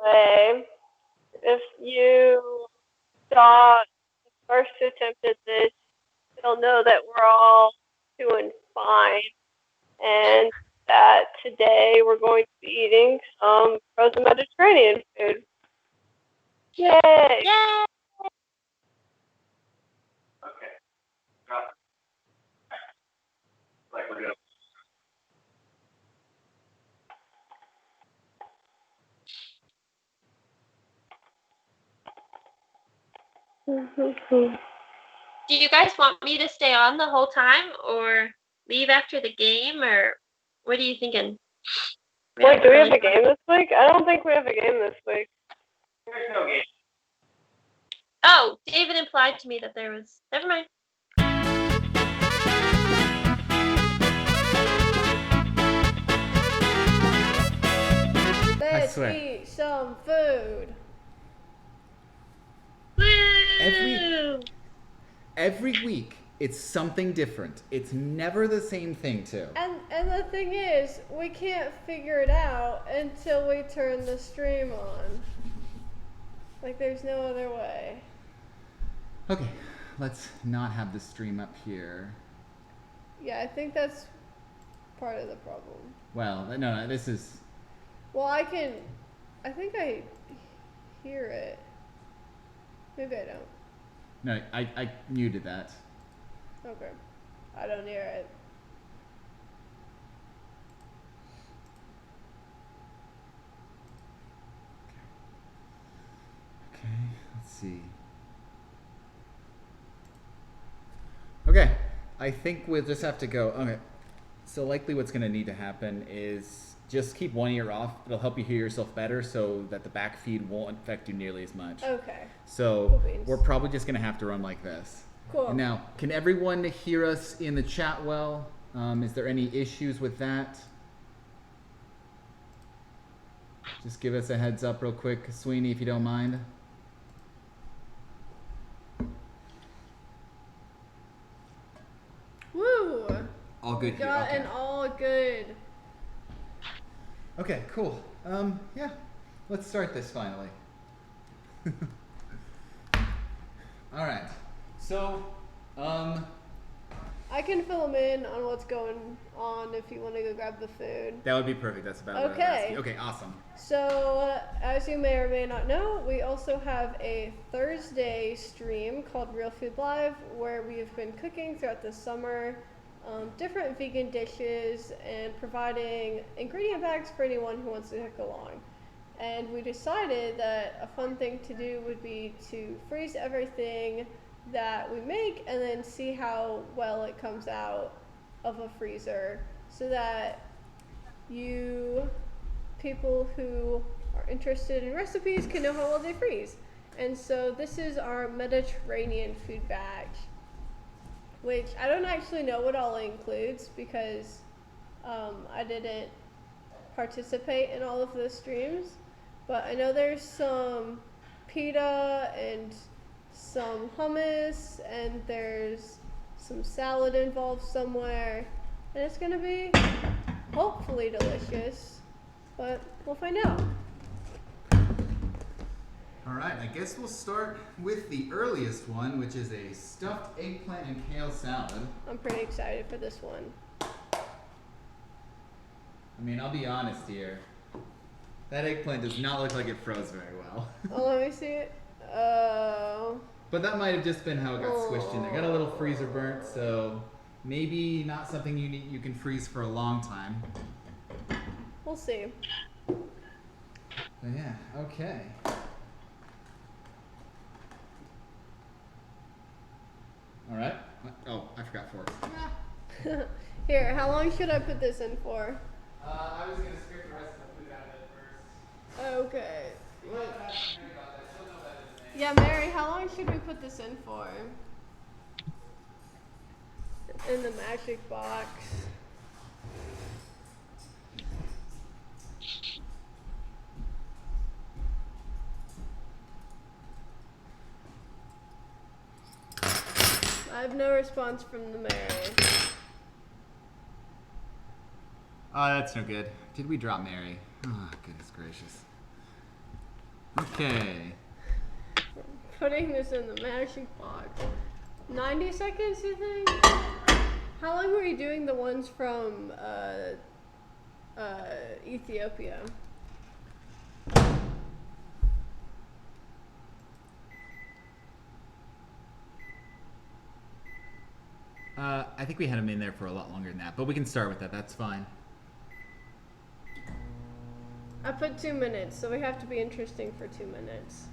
way. If you saw the first attempt at this, you'll know that we're all doing fine, and that today we're going to be eating some frozen Mediterranean food. Yay! Yay! Okay. Drop. Like we're gonna. Do you guys want me to stay on the whole time or leave after the game, or what are you thinking? Wait, do we have a game this week? I don't think we have a game this week. There's no game. Oh, David implied to me that there was. Never mind. Let's eat some food. Woo! Every week, it's something different. It's never the same thing, too. And the thing is, we can't figure it out until we turn the stream on. Like, there's no other way. Okay, let's not have the stream up here. Yeah, I think that's part of the problem. Well, no, this is... Well, I think I hear it. Maybe I don't. No, I muted that. Okay. I don't hear it. Okay, let's see. Okay, I think we'll just have to go. Okay, so likely what's going to need to happen is just keep one ear off. It'll help you hear yourself better so that the back feed won't affect you nearly as much. Okay. So we're probably just going to have to run like this. Cool. And now, can everyone hear us in the chat well? Is there any issues with that? Just give us a heads up real quick, Sweeney, if you don't mind. Woo! All good here. Got Okay. an all good. Okay, cool. Yeah, let's start this finally. All right. So, I can fill them in on what's going on if you want to go grab the food. that would be perfect. That's about what I was Okay. asking. Okay, awesome. So, as you may or may not know, we also have a Thursday stream called Real Food Live where we have been cooking throughout the summer different vegan dishes and providing ingredient packs for anyone who wants to cook along. And we decided that a fun thing to do would be to freeze everything that we make and then see how well it comes out of a freezer so that you people who are interested in recipes can know how well they freeze. And so this is our Mediterranean food batch, which I don't actually know what all it includes because I didn't participate in all of the streams, but I know there's some pita and some hummus and there's some salad involved somewhere, and it's gonna be hopefully delicious, but we'll find out. All right, I guess we'll start with the earliest one, which is a stuffed eggplant and kale salad. I'm pretty excited for this one. I mean, I'll be honest here. That eggplant does not look like it froze very well. Oh, let me see it. Oh. But that might have just been how it got squished in there. Got a little freezer burnt, so maybe not something you can freeze for a long time. We'll see. But yeah, okay. All right. Oh, I forgot forks. Here, how long should I put this in for? I was gonna scrape the rest of the food out of it first. Okay. You might have to ask Mary about that. She'll know better than me. Yeah, Mary, how long should we put this in for? In the magic box. I have no response from the Mary. Oh, that's no good. Did we drop Mary? Oh, goodness gracious. Okay. Putting this in the magic box. 90 seconds, you think? How long were you doing the ones from Ethiopia? I think we had him in there for a lot longer than that, but we can start with that. That's fine. I put 2 minutes, so we have to be interesting for 2 minutes.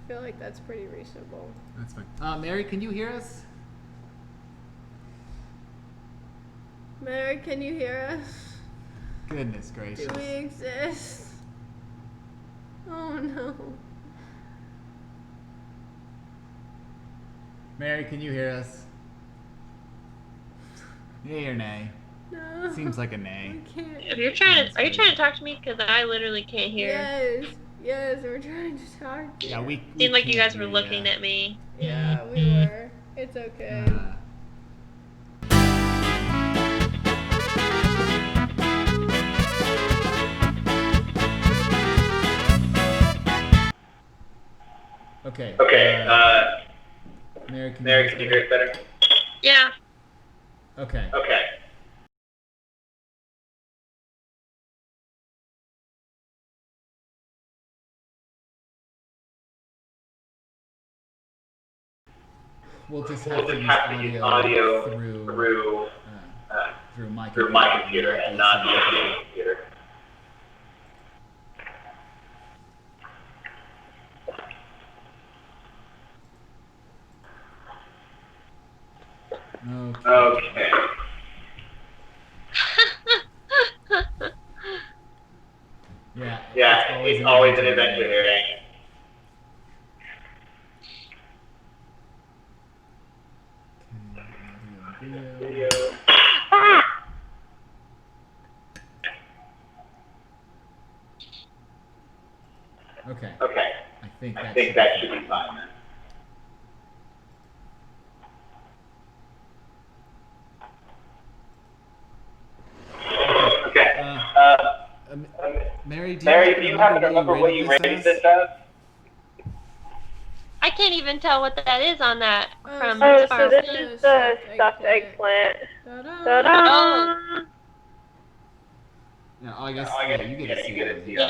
I feel like that's pretty reasonable. That's fine. Mary, can you hear us? Mary, can you hear us? Goodness gracious. Do we exist? Oh no. Mary, can you hear us? Yay or nay? No. Seems like a nay. I can't. If you're trying to, are you trying to talk to me? Because I literally can't hear. Yes, we're trying to talk to Yeah, you. we Seemed like you can't guys were hear looking ya. at me. Yeah, we were. It's okay. Okay. Okay, Mary, can Mary, can you hear us better? Yeah. Okay. Okay. We'll just We'll just have to use audio through my computer and not the ECM computer. Okay. Okay. Yeah, it's always an adventure here, ain't it? Video. Okay. Okay. I think I think that should be fine then. Okay. Mary, Mary, do you happen to remember what you rated this as? I can't even tell what that is on that from Oh, as far so as this is the stuffed eggplant. Ta-da. Ta-da! Oh, No, I guess Oh, I yeah, guess you get to see it. yeah.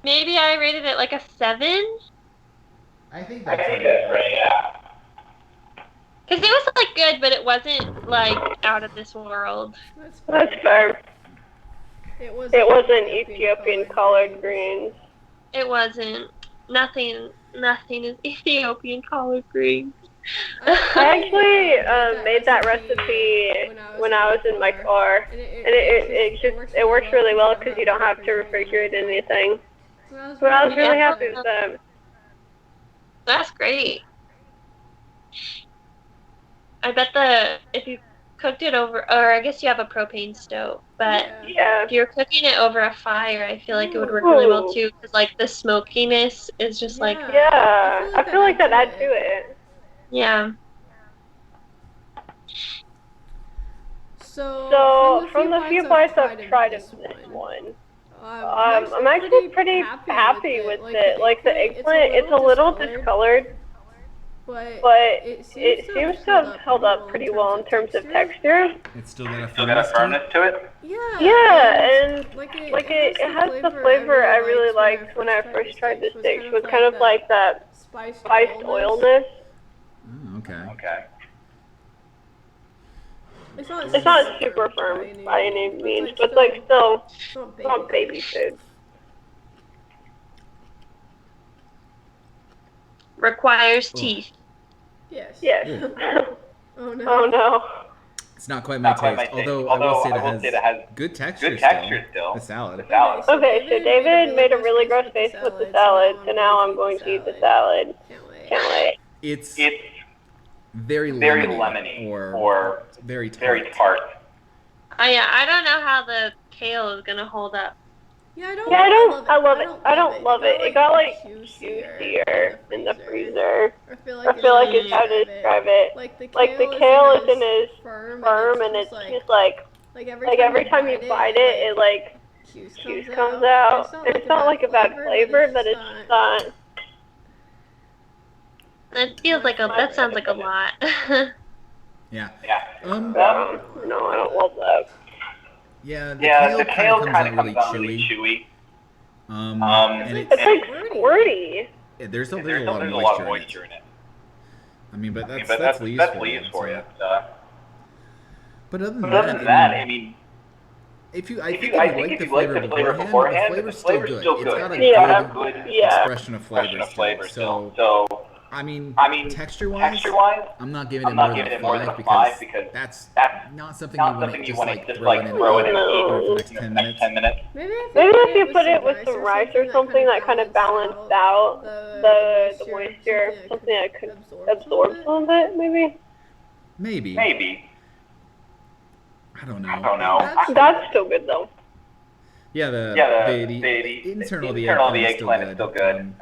maybe I rated it like a 7. I think I that's think that's right, yeah. Because it was like good, but it wasn't like out of this world. That's fair. It wasn't Ethiopian collard greens. It wasn't. Nothing is Ethiopian collard green. I actually made that recipe when I was in my car, and it works really well because you don't have to refrigerate anything. So I was really happy with that. That's great. I bet if you cooked it over, or I guess you have a propane stove, but Yeah. if you're cooking it over a fire, I feel like it would work really well too, because like the smokiness is just like, Yeah, I feel like that adds to it. yeah. So from the few bites I've tried of this one, I'm actually pretty happy with it. Like the eggplant, it's a little discolored, but it seems to have held up pretty well in terms of texture. It's still got a Still got a firmness to it? Yeah, and it has the flavor I really liked when I first tried the sticks. Was kind of like that spiced oilness. Oh, okay. Okay. It's not super firm by any means, but like still, it's not baby food. Requires teeth. Yes. Yes. Oh no. Oh no. It's not quite my taste, although I will say that it has good texture still. The salad. Okay, so David made a really gross face with the salad, so now I'm going to eat the salad. Can't wait. It's very lemony or very tart. Yeah, I don't know how the kale is gonna hold up. Yeah, I love it. I don't love it. It got like juicier in the freezer. I feel like it's how to describe it. Like the kale isn't as firm, and it's just like every time you bite it, it like juice comes out. It's not like a bad flavor, but it's just not. That sounds like a lot. Yeah. Yeah. No, I don't love that. Yeah, the Yeah, the kale kale kind of kind of comes comes out out really chewy. and It's like squirty. yeah, there's a There's lot a of lot of moisture in it. moisture in it. I mean, but But that's that's leaves for you. But other than Other than that, I mean, I think if if you you like the flavor beforehand, the flavor's still good. It's got a Yeah. good Yeah. expression of flavor still. So, I mean, I mean, texture-wise, texture-wise, I'm not giving it I'm more not than giving a it more than 5 a 5 because because that's that's not something not you want something to you just want like to just throw like in and throw in eat and eat for the next for 10 the next minutes. 10 minutes. Maybe Maybe if you put it with some rice or something that kind of balanced out the moisture, something that could absorb some of it, maybe. Maybe. I don't know. I don't know. That's still good though. Yeah, The internal of the eggplant is still good.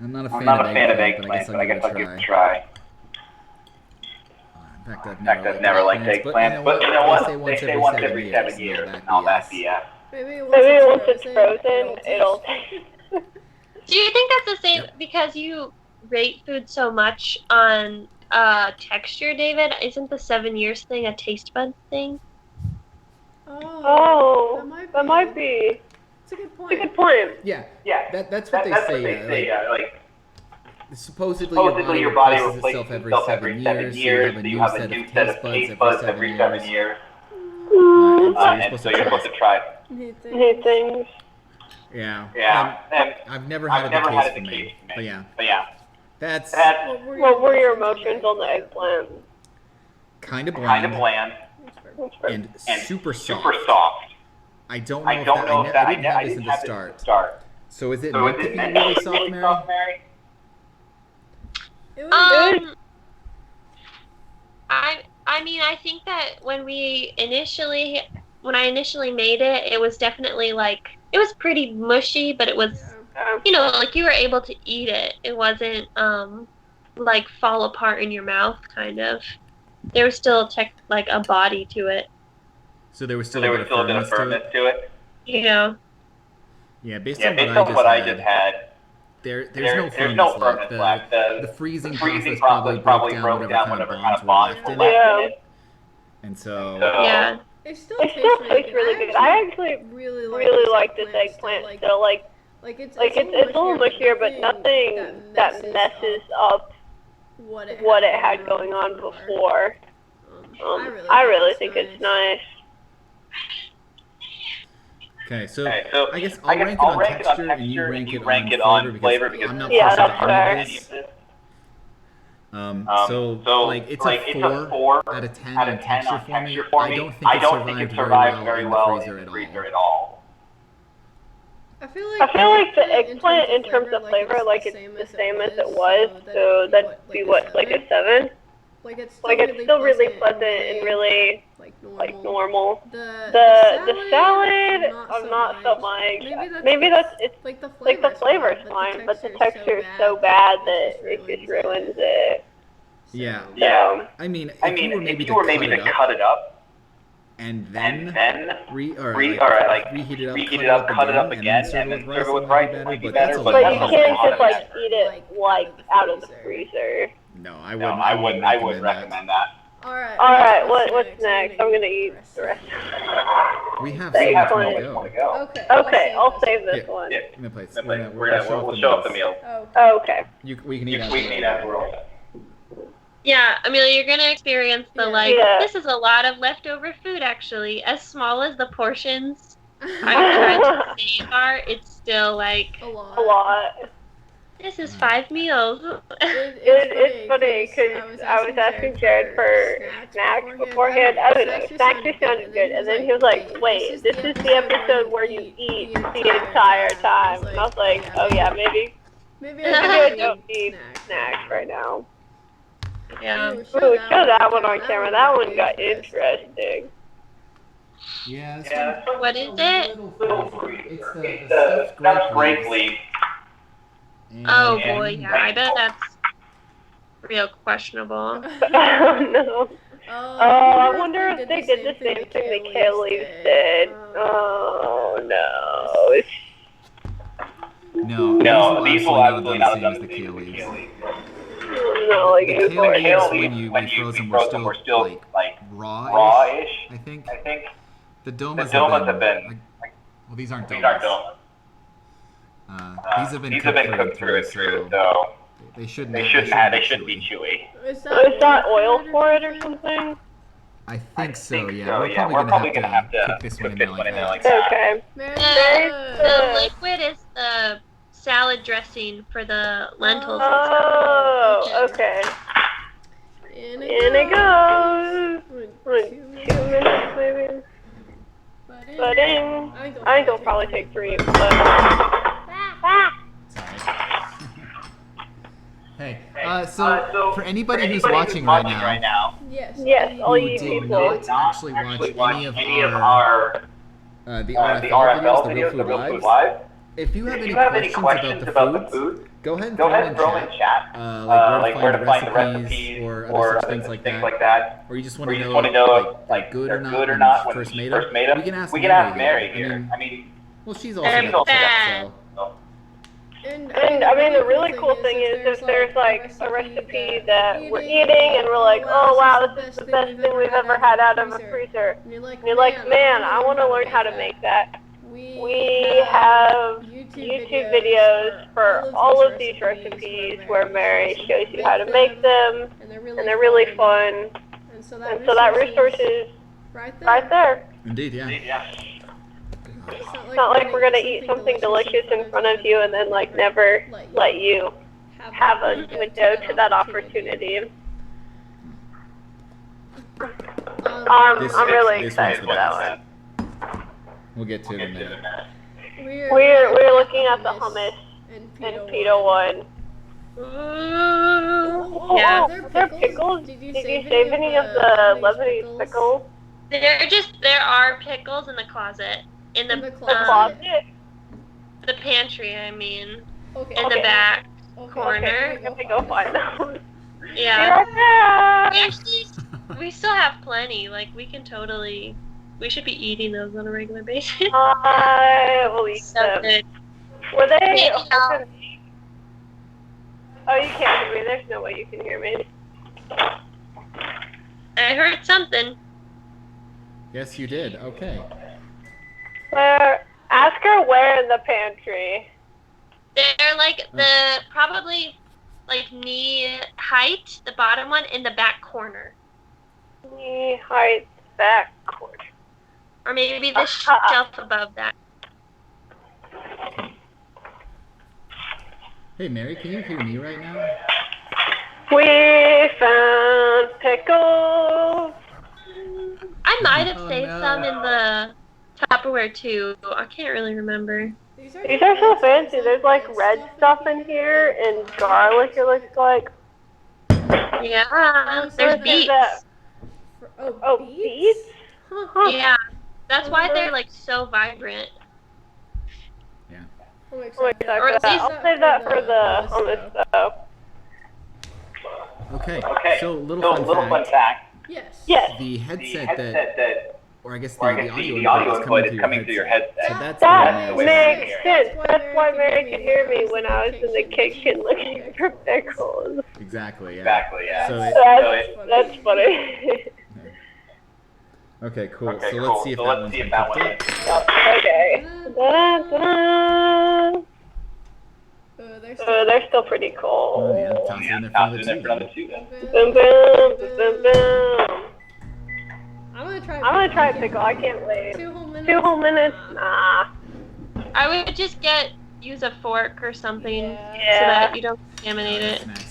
I'm not a I'm fan not of a fan of eggplant, eggplant, but I guess I'll give it a try. In fact, I've Never liked eggplant, but you know what? They say once every 7 years, and all that BS. Maybe Once it's frozen, it'll taste. Do you think that's the same because you rate food so much on texture, David? Isn't the 7 years thing a taste bud thing? Oh, that might be. It's a good It's a good point. Yeah, Yeah, that's what they say. like, supposedly your body replaces itself every 7 years, so you have a new set of taste buds every 7 years. And so you're supposed to try New things. Yeah. Yeah. And I've never had never it had the it case the for me. case for me. But yeah, That's What were your emotions on the eggplant? kind of bland and super soft. I don't know I don't know if that I didn't have this in the start. So is it meant to be really soft, Mary? I mean, I think that when I initially made it, it was definitely like, it was pretty mushy, but it was, like you were able to eat it. It wasn't, like fall apart in your mouth, kind of. There was still like a body to it. So there was still a bit of firmness to it? Yeah. Yeah, based Yeah, on based what on what I I just had, there's there's no no firmness firmness left. left. The freezing Freezing process probably broke down whatever kind of bonds were left in it. And so Yeah. It still It still tastes really good. I actually really like this eggplant still. Like it's a little mushier, but nothing that messes up what it had going on before. I really think it's nice. Okay, so I guess I I'll rank it on texture, and you rank it on flavor because I'm not Yeah, close that's to fair. any of this. So like it's a 4 out of 10 on texture for me. I don't think it survived very well in the freezer at all. I feel like the eggplant in terms of flavor, like it's the same as it was, so that'd be what, like a 7? Like it's still really pleasant and really like normal. The salad, I'm not so much. Maybe that's it's like the flavor's fine, but the texture is so bad that it just ruins it. Yeah. So, I mean, if you were maybe to cut it up and then reheat it up, cut it up again, and then serve it with rice, it might be better. But you can't just like eat it like out of the freezer. No, I wouldn't recommend that. Alright, what's next? I'm gonna eat the rest. We have so much more to go. Okay, I'll save this one. Yeah, in the place. We'll show up the meal. Oh, okay. We can eat afterwards. Yeah, Amelia, you're gonna experience the Yeah. this is a lot of leftover food actually. As small as the portions I've tried to save are, it's still like a A lot. this is 5 meals. It's funny because I was asking Jared for snacks beforehand. I don't know, snacks just sounded good. And then he was like, wait, this is the episode where you eat the entire time. And I was like, oh yeah, maybe I don't need snacks right now. Yeah. Ooh, show that one on camera. That one got interesting. Yeah. What is it? It's the stuffed grape leaf. Oh boy, yeah, I bet that's real questionable. No. I wonder if they did the same thing the kale leaves did. Oh no. No, these will absolutely not have done the same as the kale leaves. No, like The kale leaves, when you froze them, were still like raw-ish, I think. The domas have been well, these aren't domas. These have been cooked through and through, so they shouldn't be chewy. Is that oil for it or something? I think so. Yeah, we're probably gonna have to cook this one in there like that. Okay. The liquid is the salad dressing for the lentils. Oh, okay. In it goes. 2 minutes maybe. But in, I think it'll probably take 3. But Hey, so for anybody who's watching right now, yes, all you did people. not actually watch any of our the RFL videos, the Real Food Live. If you have any questions about the foods, go ahead and throw them in chat. Like where to find the recipes or other such things like that. Or you just want to know like good or not when first made them. We can ask Mary here. I mean, well, she's also set up, so. And I mean, the really cool thing is if there's like a recipe that we're eating and we're like, oh wow, this is the best thing we've ever had out of a freezer. And you're like, man, I want to learn how to make that. We have YouTube videos for all of these recipes where Mary shows you how to make them, and they're really fun. And so that resource is right there. Indeed, yeah. It's not like we're gonna eat something delicious in front of you and then like never let you have a window to that opportunity. I'm really excited for that one. We'll get to it in a minute. We're looking at the hummus and pita one. Yeah. They're pickles. Did you save any of the Lebanese pickles? There are pickles in the closet. In the closet? The pantry, I mean. Okay. In the back corner. Okay, we have to go find them. Yeah. We still have plenty. Like, we should be eating those on a regular basis. I will eat them. Good. Were they open? Oh, you can't hear me. There's no way you can hear me. I heard something. Yes, you did. Okay. Ask her where in the pantry. They're like probably like knee height, the bottom one in the back corner. Knee height, back corner. Or maybe the shelf above that. Hey, Mary, can you hear me right now? We found pickles. I might have saved some in the Tupperware too. I can't really remember. These are so fancy. There's like red stuff in here and garlic, it looks like. Yeah, there's beets. Oh, beets? Huh. Yeah, that's why they're like so vibrant. Yeah. I'm excited for that. I'll save that for the hummus though. Okay. So little fun fact. Yes. The headset that or I guess the audio input is coming through your headset. So that makes sense. That's why Mary could hear me when I was in the kitchen looking for pickles. Exactly, yeah. So that's funny. Okay, cool. So let's see if that one's been cooked up. Okay. They're still pretty cold. Oh, yeah. Toss it in there for another 2 then. Boom, boom, boom, boom. I'm gonna try a pickle. I can't wait. 2 whole minutes? 2 whole minutes? Nah. I would just use a fork or something so Yeah. that you don't contaminate it. Nice.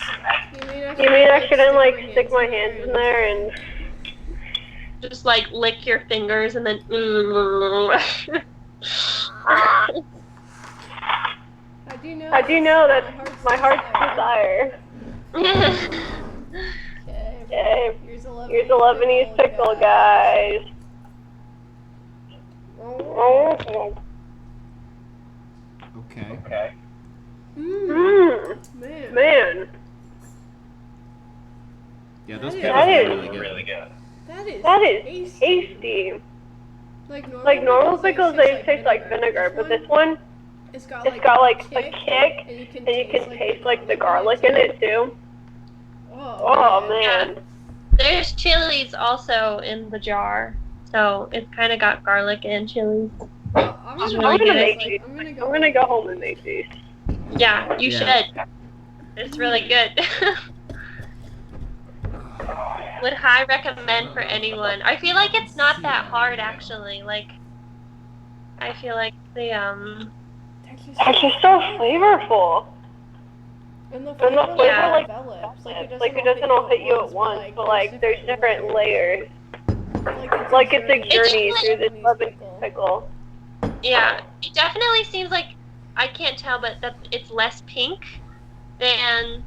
You mean I shouldn't like stick my hands in there and Just like lick your fingers and then. I do know that's my heart's desire. Okay. Here's a Lebanese pickle, guys. Okay. Man. Yeah, those That pickles is are really good. That is tasty. Like normal pickles, they taste like vinegar, but this one, it's got like a kick, and you can taste like the garlic in it too. Oh man. Yeah. There's chilies also in the jar, so it's kind of got garlic and chilies. I'm gonna go home and make these. Yeah, you should. It's really good. Would high recommend for anyone. I feel like it's not that hard actually. Like, I feel like the They're just so flavorful. And the flavor like develops. Like it doesn't all hit you at once, but like there's different layers. Like it's a journey through this lemon pickle. Yeah, it definitely seems like, I can't tell, but that it's less pink than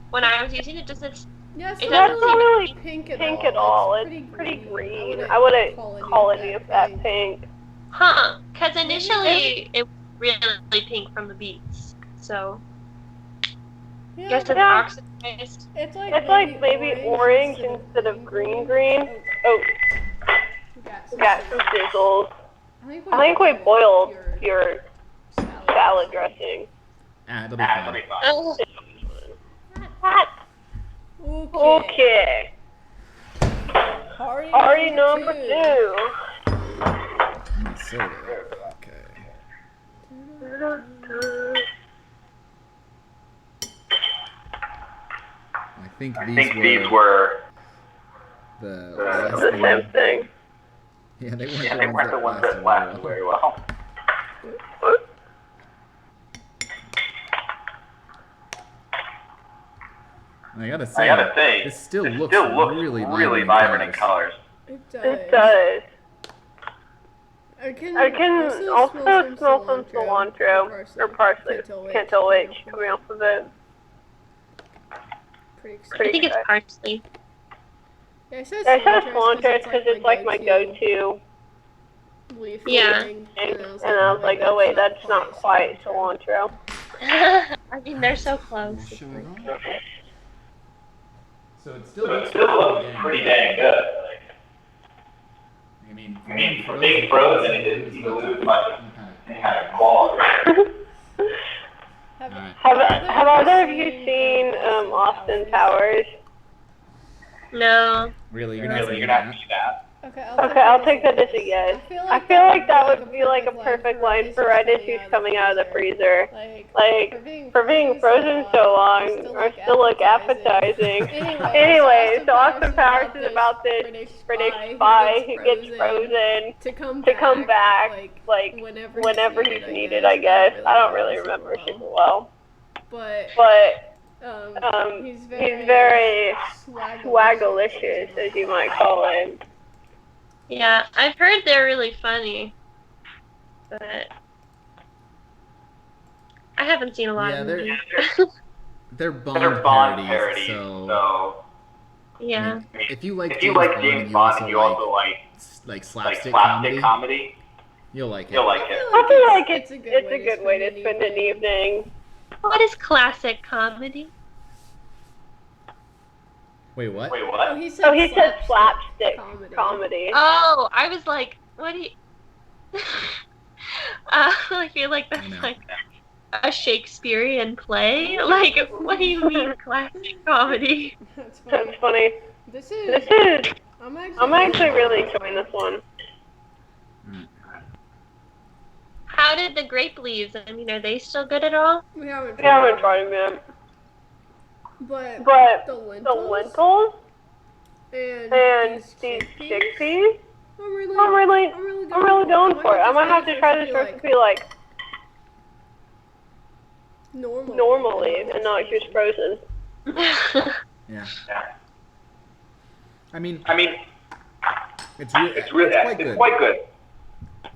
when I was using it. Just it's Yes, it That's doesn't not seem really pink at all. It's pretty green. I wouldn't call any of that pink. Huh? Because initially it was really pink from the beets, so Yeah, guess it's Yeah. oxidized. it's like maybe orange instead of green. Oh, We got some sizzles. I I think we boiled your salad dressing. It'll be fine. Oh, Okay. Party number 2. Soda. Okay. I think these were The same thing. Yeah, they weren't the ones that lasted very well. I gotta say, this still looks really vibrant in colors. It does. I can also smell some cilantro or parsley. Can't tell which coming off of it. I think it's parsley. Yeah, I said cilantro because it's like my go-to. Yeah. And I was like, oh wait, that's not quite cilantro. I mean, they're so close. So it still looks pretty dang good. I mean, for being frozen, it didn't seem to lose much any kind of quality. Have either of you seen Austin Powers? No. Really, you're not seeing that? Okay, I'll take that as a yes. I feel like that would be like a perfect line for right as she's coming out of the freezer. Like, for being frozen so long, or still look appetizing. Anyway, so Austin Powers is about this British spy who gets frozen to come back, like, whenever he's needed, I guess. I don't really remember super well. But he's very swagalicious, as you might call it. Yeah, I've heard they're really funny, but I haven't seen a lot of them. They're Bond parodies, so yeah. I mean, if you like James Bond and you also like slapstick comedy, you'll like it. I feel like it's a good way to spend an evening. What is classic comedy? Wait, what? Oh, he said slapstick comedy. Oh, I was like, what do you... I feel like that's like a Shakespearean play. Like, what do you mean classic comedy? That's funny. This is. I'm actually really enjoying this one. How did the grape leaves? I mean, are they still good at all? We haven't tried them yet. But the lentils and these chickpeas, I'm really going for it. I might have to try this recipe like normally and not just frozen. Yeah. I mean, it's quite good.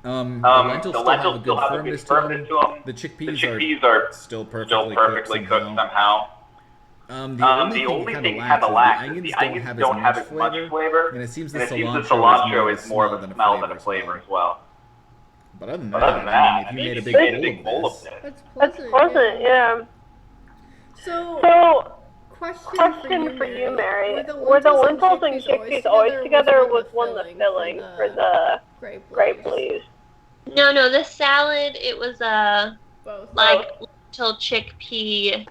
The lentils still have a good firmness to them. The chickpeas are still perfectly cooked somehow. The only thing kind of lacks is the onions don't have as much flavor, and it seems the cilantro is more of a smell than a flavor as well. But other than that, I mean, if you made a big bowl of this, that's pleasant, yeah. So Question for you, Mary. Were the lentils and chickpeas always together, or was one the filling for the grape leaves? No, the salad, it was Both. like lentil chickpea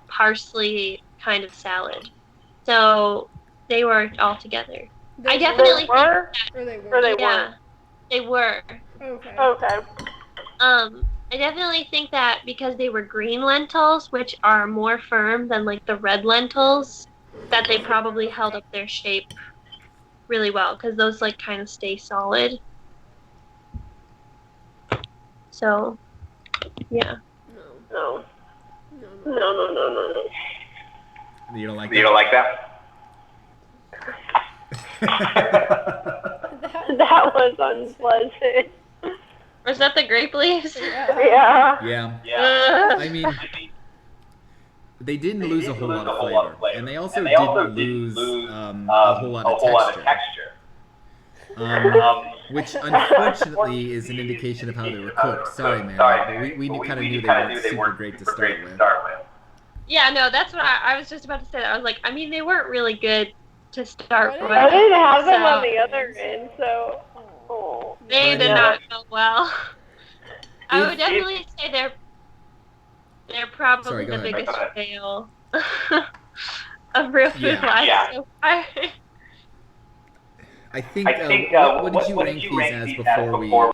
parsley kind of salad. So they were all together. I definitely They were, Or they or were. they yeah, weren't. they were. Okay. Okay. I definitely think that because they were green lentils, which are more firm than like the red lentils, that they probably held up their shape really well because those like kind of stay solid. So, yeah. No. No. No. You don't like You that? don't like that? That was unpleasant. Was that the grape leaves? Yeah. Yeah. I mean, they didn't lose a whole lot of flavor, and they also didn't lose a whole lot of texture. Which unfortunately is an indication of how they were cooked. Sorry, man, but we kind of knew they weren't super great to start with. Yeah, no, that's what I was just about to say. That I was like, I mean, they weren't really good to start with. I didn't have them on the other end, so. Oh. They did not go well. I would definitely say they're probably Sorry, go the ahead. biggest fail of Real Food Live so far. I think. What did you rank these as before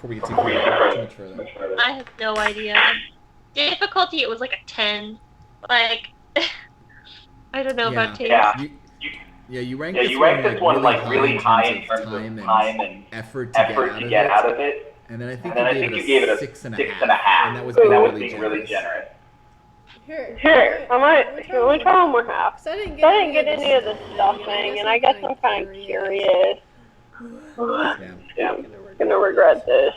we get too much further? I have no idea. Difficulty, it was like a 10. Like, I don't know about taste. You ranked this one like really high in terms of time and effort to get out of it. And then I think you gave it a 6.5, and that was being really generous. Here, I might try one more half. 'Cause I didn't get any of the stuffing, and I guess I'm kind of curious. Yeah, I'm gonna regret this.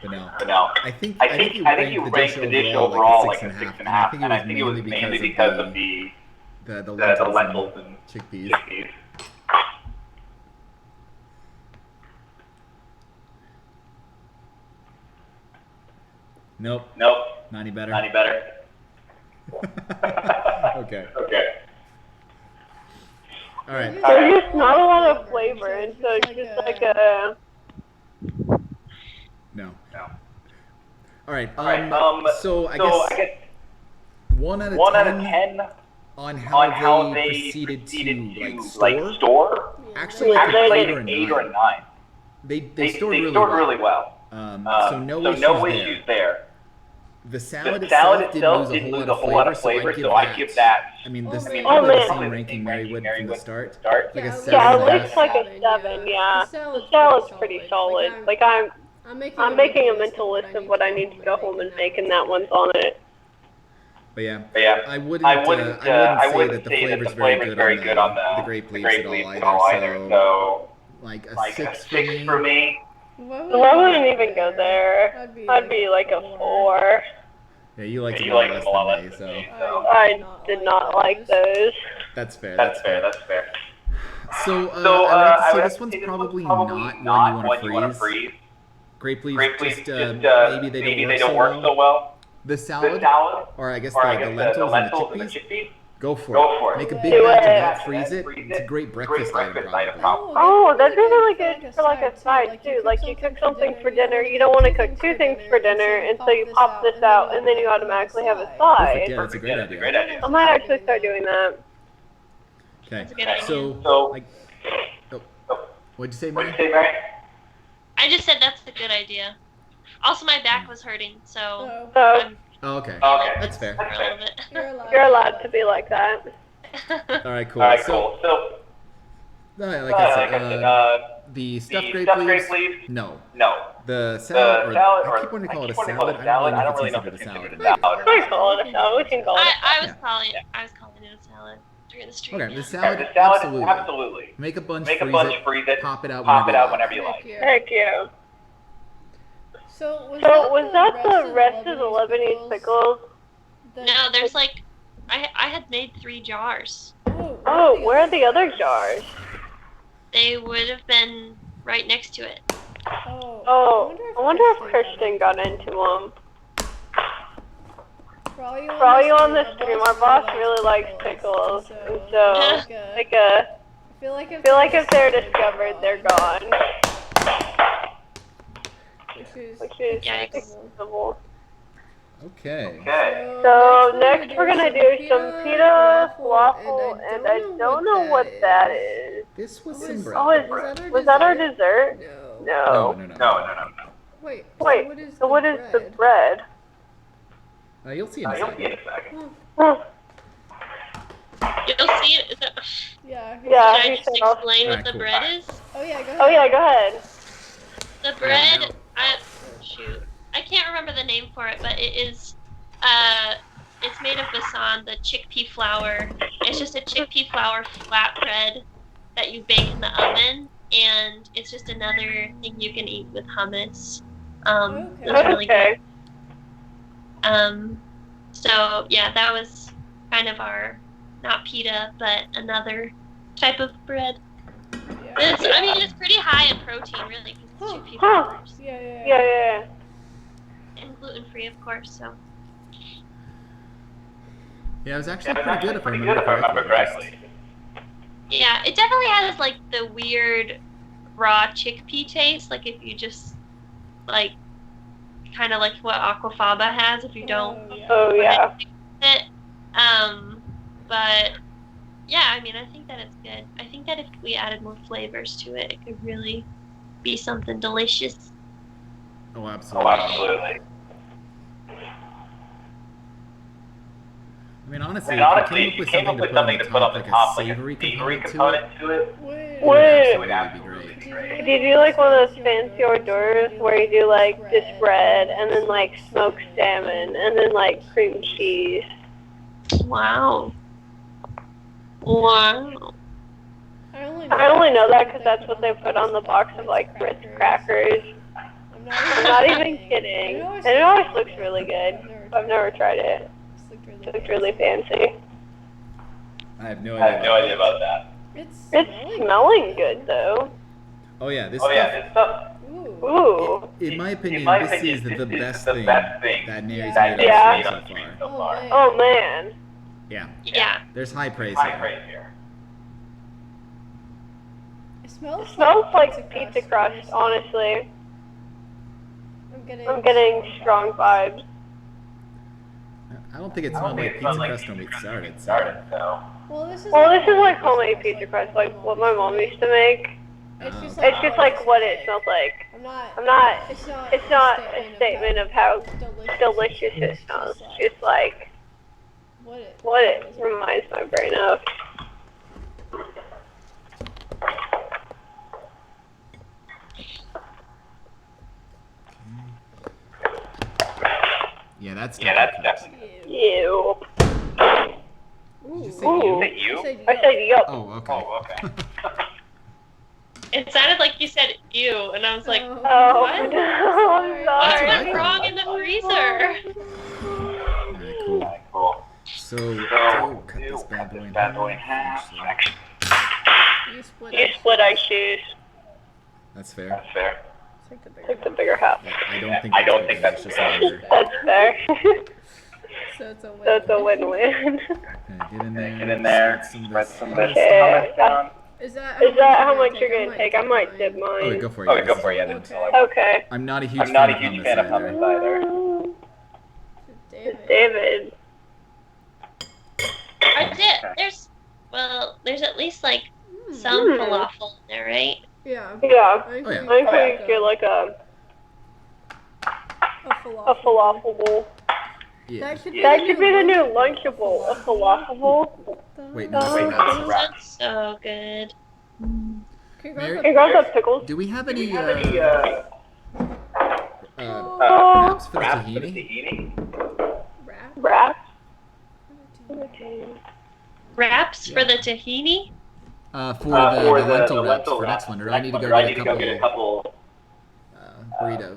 But no, I think you ranked the dish overall like a 6.5, and I think it was mainly because of the lentils and chickpeas. Nope. Not any better. Okay. All right. There's just not a lot of flavor, and so it's just like a. No. All right. So I guess 1 out of 10 on how they proceeded to like store. Actually, I could an 8 or a 9. They stored really well. So no issues there. The salad itself didn't lose a whole lot of flavor, so I give that. I mean, this is probably the same ranking Mary would from the start. Like a 7. Yeah, at least like a 7. Yeah, the salad's pretty solid. Like I'm making a mental list of what I need to go home and make, and that one's on it. But yeah, I wouldn't say that the flavor's very good on the grape leaves at all either. So like a 6 for me. I wouldn't even go there. I'd be like a 4. Yeah, you like them a lot less than me, so. I did not like those. That's fair. So I would have to say this one's probably not one you want to freeze. Grape leaves just maybe they don't work so well. The salad, or I guess the lentils and the chickpeas. Go for it. Make a big batch of that, freeze it. It's a great breakfast item, probably. Oh, that'd be really good for like a side too. Like you cook something for dinner, you don't want to cook 2 things for dinner, and so you pop this out, and then you automatically have a side. Yeah, that's a great idea. I might actually start doing that. Okay, so like, what'd you say, Mary? I just said that's a good idea. Also, my back was hurting, so. Oh, okay. That's fair. You're allowed to be like that. All right, cool. So, like I said, the stuffed grape leaves, no. The salad, or I keep wanting to call it a salad. I don't really know if it's considered a salad. We can call it a salad. We can call it. I was calling it a salad during the stream. Okay, the salad, absolutely. Make a bunch, freeze it, pop it out whenever you like. Heck yeah. So was that the rest of the Lebanese pickles? No, there's like, I had made 3 jars. Oh, where are the other jars? They would have been right next to it. Oh, I wonder if Christian got into them. For all you on the stream, our boss really likes pickles, and so like I feel like if they're discovered, they're gone. Which is acceptable. Okay. So next we're gonna do some pita waffle, and I don't know what that is. This was some bread. Oh, was that our dessert? No. Wait, so what is the bread? You'll see in a second. You'll see it. Yeah. Should I just explain what the cool. bread is? Oh yeah, go ahead. Oh yeah, go ahead. The bread, I can't remember the name for it, but it is, it's made of besan, the chickpea flour. It's just a chickpea flour flatbread that you bake in the oven, and it's just another thing you can eat with hummus. It's really good. So yeah, that was kind of our, not pita, but another type of bread. Yeah. It's pretty high in protein, really, because it's chickpea flours. Yeah. And gluten-free, of course, so. Yeah, it was actually pretty good if I remember correctly. Yeah, it definitely has, like, the weird raw chickpea taste, like if you just, like, kind of like what aquafaba has if you don't. Oh yeah. It. But yeah, I mean, I think that it's good. I think that if we added more flavors to it, it could really be something delicious. Oh, absolutely. I mean, honestly, if you came up with something to put on the top, like a savory component to it, it would absolutely be great. Could you do like one of those fancy hors d'oeuvres where you do like this bread and then like smoked salmon and then like cream cheese? Wow. I only know that because that's what they put on the box of like Ritz crackers. I'm not even kidding. And it always looks really good. I've never tried it. It looks really fancy. I have no idea about that. It's smelling good though. Oh yeah, this stuff. Ooh. In my opinion, this is the best thing that Nary's made so far. Oh man. Yeah. There's high praise here. It smells like pizza crust, honestly. I'm getting strong vibes. I don't think it smelled like pizza crust when we started, so. Well, this is like homemade pizza crust, like what my mom used to make. It's just like what it smells like. It's not a statement of how delicious it smells. It's like what it reminds my brain of. Yeah, that's definitely. Ew. Did you say you? I said yup. Oh, okay. It sounded like you said ew, and I was like, Oh, what? No, I'm sorry. What's wrong in the freezer? Alright, cool. So, cut this bad boy in half. You split I choose. That's fair. Take the bigger half. I don't think that's just longer. That's fair. So it's a win-win. Okay, get in there. Spread some Okay. Is that how much you're gonna take? I might dip mine. Oh, wait, go for it. Yeah, Okay. I'm not a huge fan of hummus either. David. There's at least like some falafel in there, right? Yeah. Yeah. Oh, yeah. I think we get like a falafel bowl. Yeah. That should be the new Lunchable. A falafel bowl. Wait, no, that's That's so good. Mary, Hey, grab that pickles. do we have any wraps for the tahini? Wraps? Wraps for the tahini? For the lentil wraps for next one, or I need to go get a couple burritos.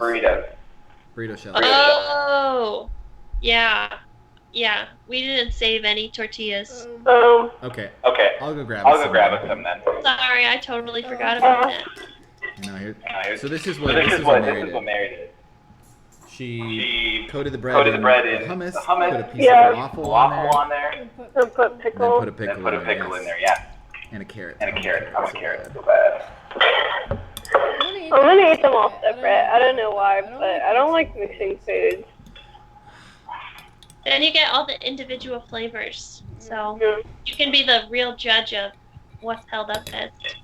Burrito shells. Oh, yeah. We didn't save any tortillas. Okay. I'll go grab some then. Sorry, I totally forgot about that. So this is what Mary did. She coated the bread in hummus, put a piece Yeah. of falafel on there, And put and pickle. then put a pickle in there, yes. And a carrot. I want carrot so bad. I'm gonna eat them all separate. I don't know why, but I don't like mixing foods. Then you get all the individual flavors. So Yeah. you can be the real judge of what's held up best.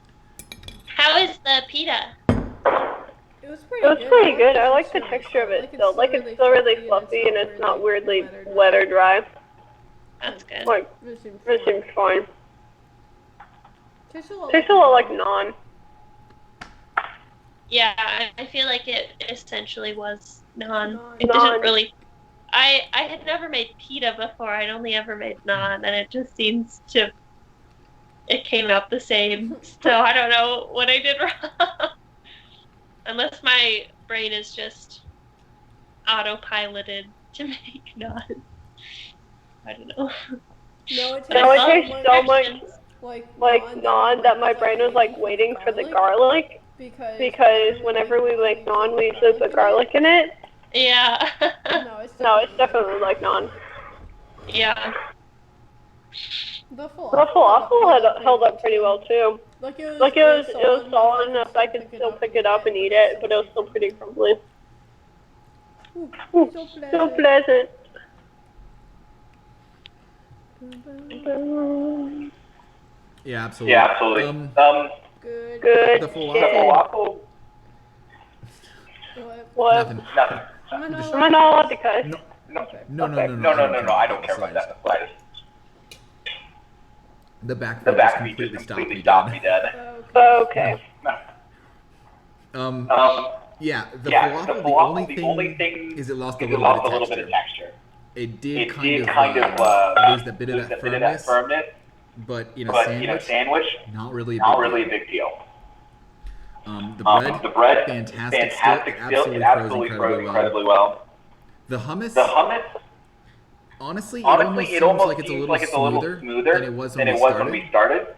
How is the pita? It was pretty good. I like the texture of it still. Like it's still really fluffy and it's not weirdly wet or dry. That's good. Like it seems fine. Tastes a lot like naan. Yeah, I feel like it essentially was naan. It Naan. didn't really. I had never made pita before. I'd only ever made naan, and it just seems to. It came out the same. So I don't know what I did wrong. Unless my brain is just autopiloted to make naan. I don't know. No, it tastes so much like naan that my brain was like waiting for the garlic. Because whenever we make naan, we usually put garlic in it. Yeah. No, it's definitely like naan. Yeah. The falafel had held up pretty well too. Like it was solid enough that I could still pick it up and eat it, but it was still pretty crumbly. So pleasant. Yeah, absolutely. Good. The falafel. What? Nothing. Am I not allowed to cuss? No. I don't care about that in the slightest. The back feed just completely stopped me dead. Okay. Yeah, the falafel, the only thing is it lost a little bit of texture. It did kind of lose a bit of that firmness, but in a sandwich, not really a big deal. The bread, fantastic still, it absolutely froze incredibly well. The hummus, honestly, it almost seems like it's a little smoother than it was when we started.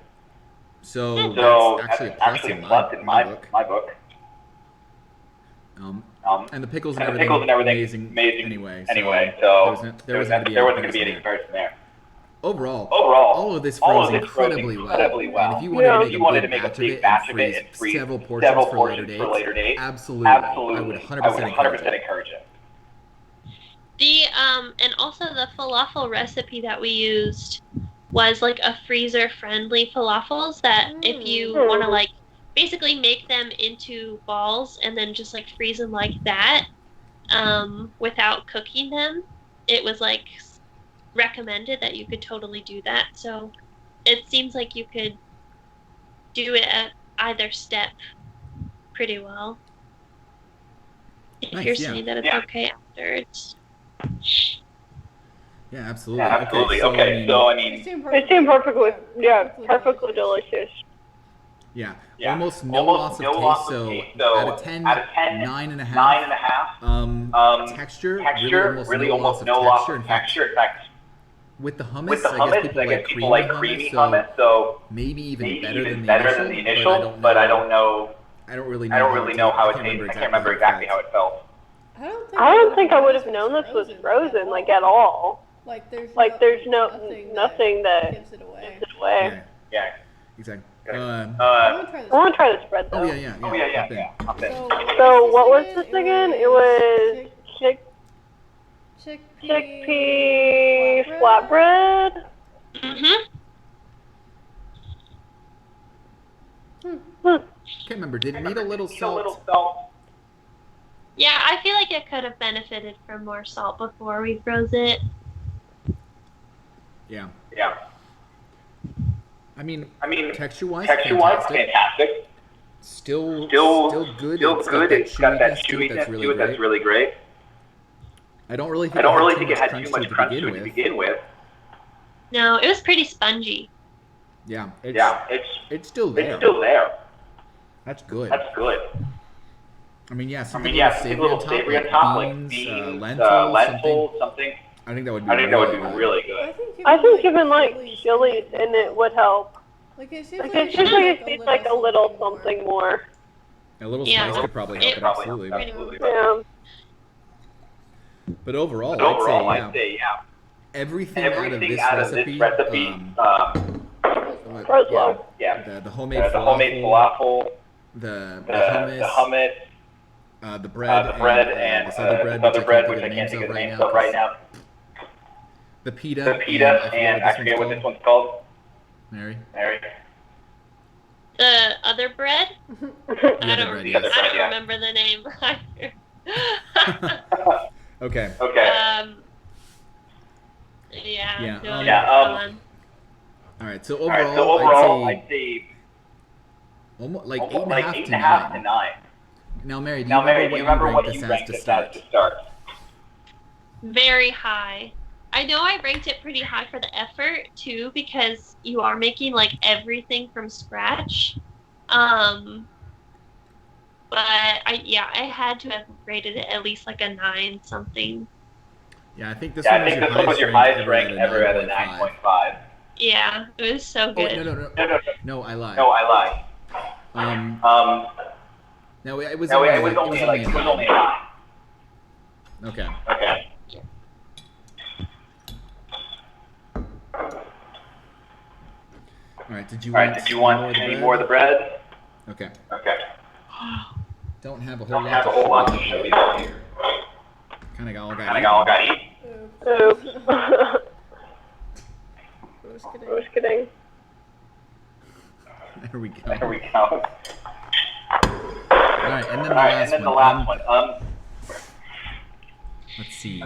So that's actually a plus in my book. And the pickles and everything amazing anyway. So there wasn't going to be any comparison there. Overall, all of this froze incredibly well. And if you wanted to make a big batch of it and freeze several portions for later dates, absolutely, I would 100% encourage it. The and also the falafel recipe that we used was like a freezer friendly falafels that if you want to like basically make them into balls and then just like freeze them like that without cooking them, it was like recommended that you could totally do that. So it seems like you could do it at either step pretty well. If you're saying that it's okay afterwards. Yeah, absolutely. Okay, so I mean, it seemed perfectly delicious. Yeah, almost no loss of taste. So out of 10, 9.5. Texture, really almost no loss of texture. In fact, with the hummus, I guess people like creamy hummus, so maybe even better than the initial. But I don't know. I don't really know how it tastes. I can't remember exactly how it felt. I don't think I would have known this was frozen, like at all. Like there's nothing that gives it away. Yeah, exactly. I want to try this bread though. Oh yeah. So what was this again? It was chickpea flatbread. Can't remember. Did it need a little salt? Yeah, I feel like it could have benefited from more salt before we froze it. Yeah. I mean, texture-wise, fantastic. Still good. It's got that chewiness to it that's really great. I don't really think it had too much crunch to it to begin with. No, it was pretty spongy. Yeah, it's still there. That's good. I mean, something little savory on top, like beans, lentils, something. I think that would be really good. I think even like chilies in it would help. Like it seems like it needs like a little something more. A little spice could probably help it, absolutely. Yeah. But overall, I'd say yeah. everything out of this recipe, Roslo. the homemade The homemade falafel, the the hummus, hummus, the bread, and this other bread, which I can't think of the names of 'cause right now. the pita, The pita, and I forget what this one's called. Mary. The other bread? The other bread, yes. I don't remember the name either. Okay. Yeah. All right. So overall, I'd say almost like 8.5 to 9. Now, Mary, do you remember what you ranked this as to start? Very high. I know I ranked it pretty high for the effort too, because you are making like everything from scratch. But I had to have rated it at least like a 9 something. Yeah, I think this one was your highest rank ever at a 9.5. Yeah, it was so good. No, I lied. No, it was only a 9. Okay. All right. Did you want any more of the bread? Okay. Don't have a whole lot to show you here. Kind of all got eaten. Oops. Just kidding. There we go. All right, and then the last one. Let's see.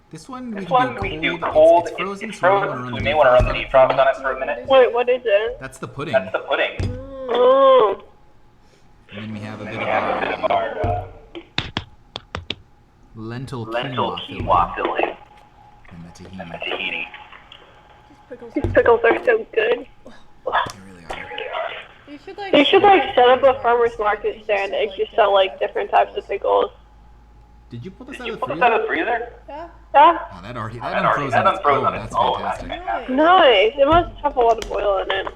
This one we can do cold. It's frozen, so we may want to run the defrost on it for a minute. Wait, what is it? That's the pudding. Oh. And then we have a bit of our lentil quinoa filling. And the tahini. These pickles are so good. They really are. You should set up a farmer's market stand and just sell like different types of pickles. Did you pull this out of the freezer? Yeah. Yeah. Oh, that unfrozen its own. That's fantastic. Nice. It must have a lot of oil in it.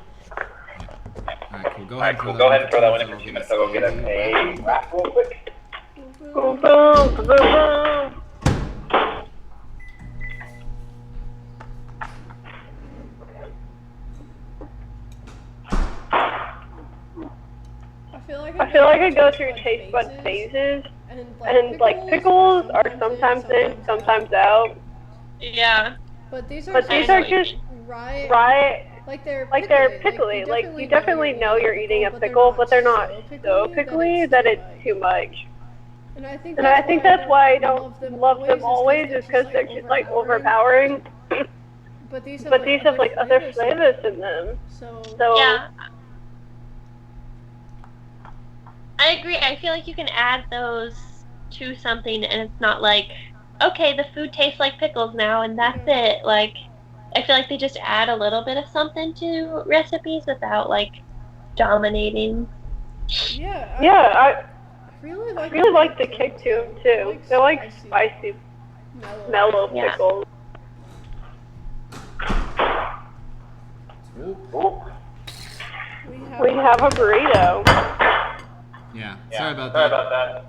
Alright, cool. Go ahead and throw that one in for a few minutes. I'll go get a wrap real quick. Boom, boom, boom, boom. I feel like I go through taste bud phases, and like pickles are sometimes in, sometimes out. Yeah. But these are just right. Like they're pickly. Like you definitely know you're eating a pickle, but they're not so pickly that it's too much. And I think that's why I don't love them always, is because they're just like overpowering. But these have like other flavors in them. So yeah. I agree. I feel like you can add those to something and it's not like, okay, the food tastes like pickles now and that's it. Like, I feel like they just add a little bit of something to recipes without like dominating. I really like the kick to them too. They're like spicy, mellow pickles. We have a burrito. Yeah, sorry about that.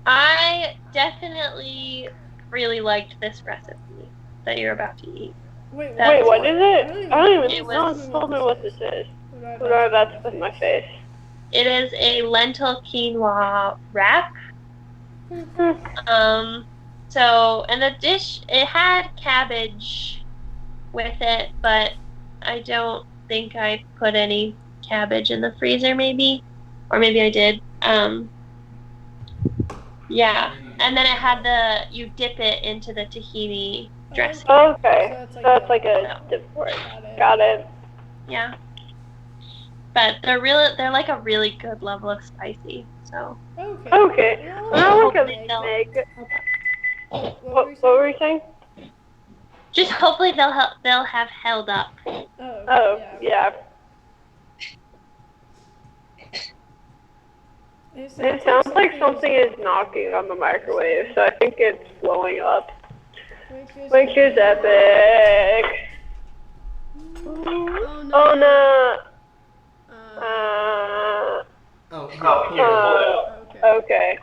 I definitely really liked this recipe that you're about to eat. Wait, what is it? I don't even know. Told me what this is. What am I about to put in my face? It is a lentil quinoa wrap. So, and the dish, it had cabbage with it, but I don't think I put any cabbage in the freezer, maybe, or maybe I did. Yeah, and then it had you dip it into the tahini dressing. Okay, so it's like a dip for it. Got it. Yeah, but they're like a really good level of spicy. So. Okay. Well, what were you saying? Just hopefully they'll have held up. Oh yeah. It sounds like something is knocking on the microwave, so I think it's blowing up. Which is epic. Oh no. Okay.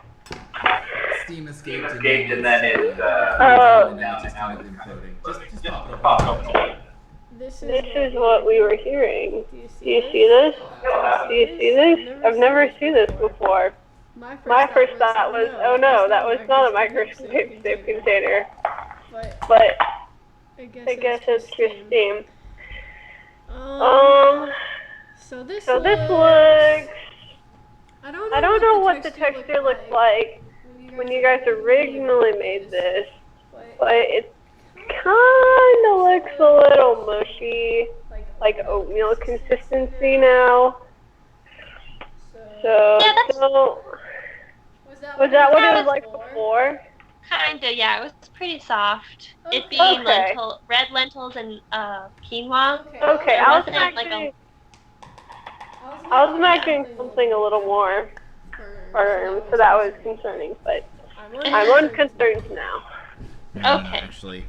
steam escaped and then it's now it's kind of imploding. Just pop it open. This is what we were hearing. Do you see this? Do you see this? I've never seen this before. My first thought was, oh no, that was not a microwave safe container. But I guess it's just steam. So this looks. I don't know what the texture looks like when you guys originally made this, but it kind of looks a little mushy, like oatmeal consistency now. So, was that what it was like before? Kinda, yeah. It was pretty soft. It being red lentils and quinoa. Okay, It I was imagining something a little more firm, so that was concerning, but I'm unconcerned now. Okay. Actually,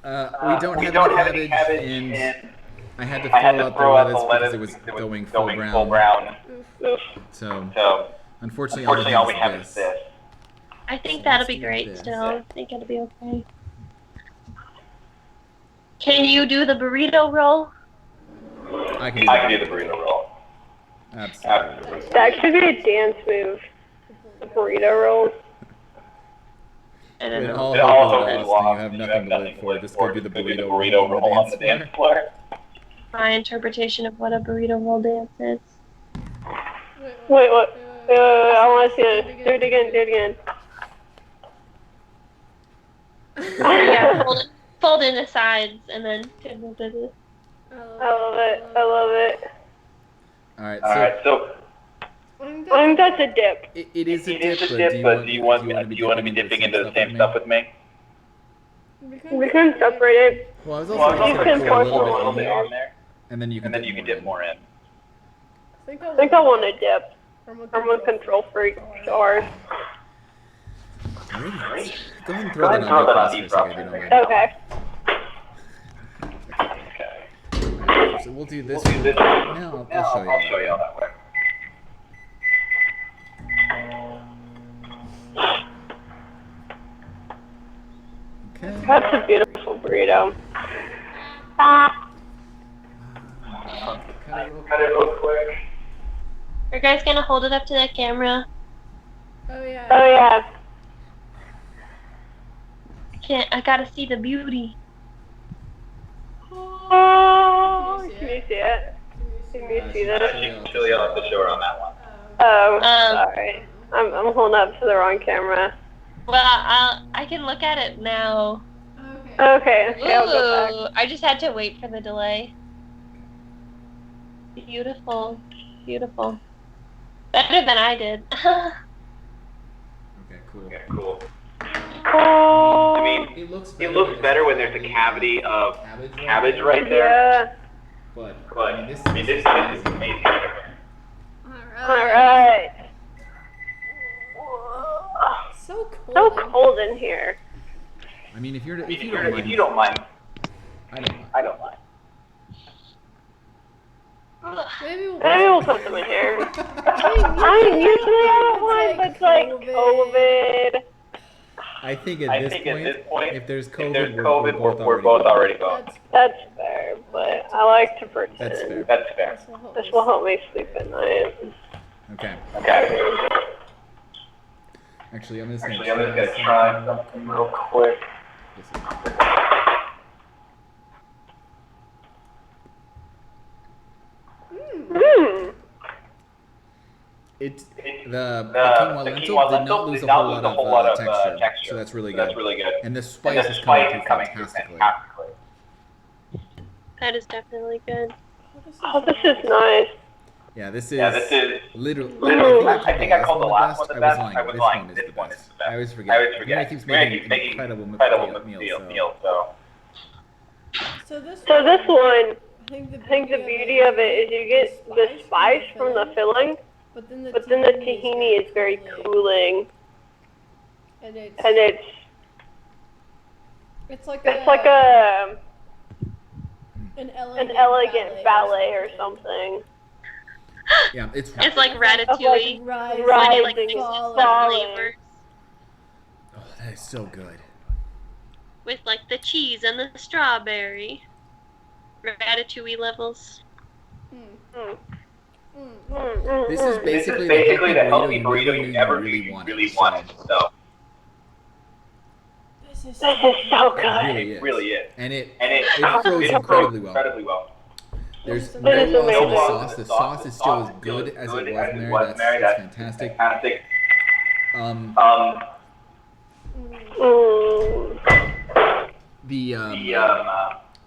we don't have any cabbage, and I had to throw out the lettuce because it was going full brown. So, unfortunately, all we have is this. I think that'll be great still. I think it'll be okay. Can you do the burrito roll? I can do the burrito roll. Absolutely. That should be a dance move. The burrito roll. It all hope is lost, and you have nothing to live for. Just go do the burrito roll on the dance floor. My interpretation of what a burrito roll dance is. Wait, what? I want to see it. Do it again. Yeah, fold in the sides and then. I love it. Alright, so I think that's a dip. it is a dip, but do you want to be dipping into the same stuff with me? We can separate it. Well, I was also you can pour a pour little bit on there, and then you can dip more in. I think I want to dip. I'm a control freak. Sorry. Alright, go ahead and throw that on deep frost for a second, if you don't mind. Okay. So we'll do this one. Now I'll show you how that works. Okay. That's a beautiful burrito. Cut it real quick. Are you guys gonna hold it up to the camera? Oh yeah. Oh yeah. I gotta see the beauty. Oh, can you see it? Can you see that? Actually, I'll have to show her on that one. Oh, sorry. I'm holding up to the wrong camera. Well, I can look at it now. Okay, I'll go Ooh, I just had to wait for the delay. Beautiful. Better than I did. Okay, cool. Oh. I mean, it looks better when there's a cavity of cabbage right there. Yeah. But I mean, this is amazing. Alright. So cold. So cold in here. I mean, if you don't mind, I don't mind. Maybe we'll put them in here. I mean, usually I don't mind, but it's like COVID. I think at this point, if there's COVID, we're both already gone. That's fair, but I like to pretend. That's fair. This will help me sleep at night. Okay. Actually, I'm just gonna try something real quick. The quinoa lentil did not lose a whole lot of texture, so that's really good. And the spice is coming through fantastically. That is definitely good. Oh, this is nice. Yeah, this is literally. I think I called the last one the best. I was lying. This one is the best. I always forget. Mary keeps making incredible meals. So this one, I think the beauty of it is you get the spice from the filling, but then the tahini is very cooling, and it's like an elegant ballet or something. Yeah, it's like Ratatouille. Rising flavors. It's so good. With like the cheese and the strawberry. Ratatouille levels. This is basically the healthy burrito you never knew you really wanted. So. This is so good. It really is. And it froze incredibly well. There's no loss in the sauce. The sauce is still as good as it was, Mary. That's fantastic.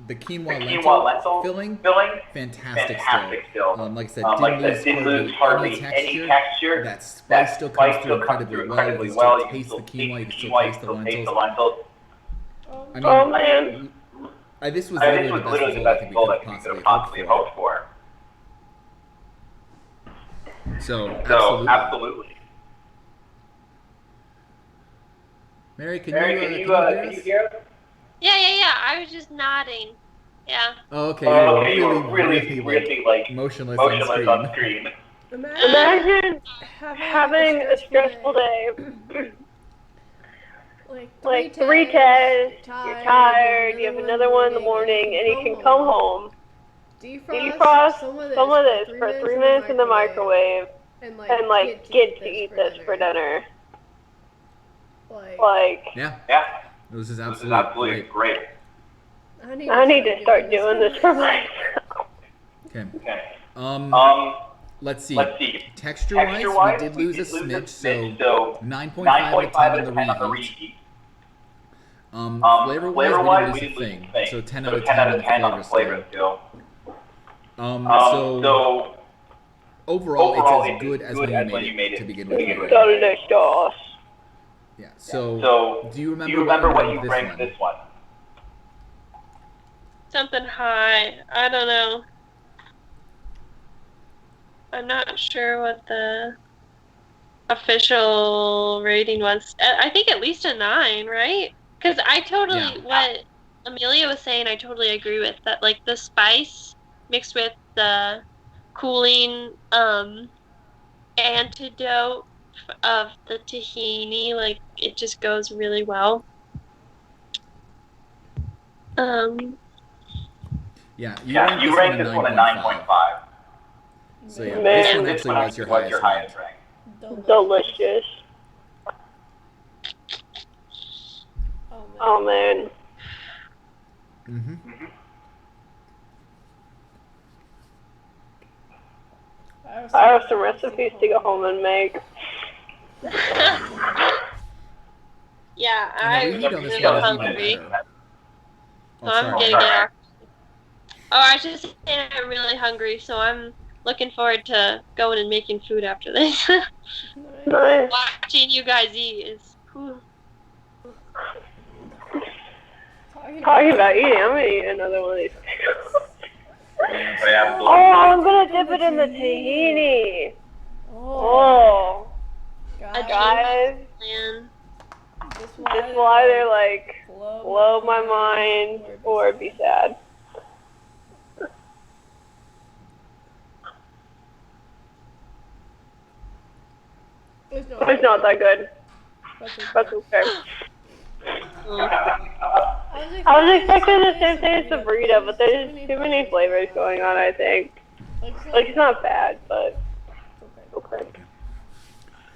The quinoa lentil filling, fantastic still. Like I said, didn't lose hardly any texture. That spice still comes through incredibly well. You can still taste the quinoa. You can still taste the lentils. I mean, man. This was literally the best result I think we could have possibly hoped for. So absolutely. Mary, can you hear us? Yeah. I was just nodding. Yeah. Oh, okay. You were really like motionless on screen. Imagine having a stressful day. Like three tests, you're tired, you have another one in the morning, and you can come home, defrost some of this for 3 minutes in the microwave, and get to eat this for dinner. Yeah. This is absolutely great. I need to start doing this for myself. Okay. Let's see. Texture-wise, we did lose a smidge, so 9.5 out of 10 on the reheat. Flavor-wise, we didn't lose a thing, so 10 out of 10 on the flavor scale. So overall, it's as good as when you made it to begin with. Yeah. So do you remember what you ranked this one? Something high. I don't know. I'm not sure what the official rating was. I think at least a 9, right? Because what Amelia was saying, I totally agree with that. Like the spice mixed with the cooling antidote of the tahini, like it just goes really well. You ranked this one a 9.5. So yeah, Man, this one actually was your highest rank. Delicious. Oh man. I have some recipes to go home and make. Yeah, I'm so hungry. So I'm getting it. I was just saying I'm really hungry, so I'm looking forward to going and making food after this. Nice. Watching you guys eat is cool. Talking about eating, I'm gonna eat another one of these pickles. I'm gonna dip it in the tahini. Oh. Guys. This will either like blow my mind or be sad. It's not that good. That's okay. I was expecting the same thing as the burrito, but there's too many flavors going on, I think. Like, it's not bad, but okay.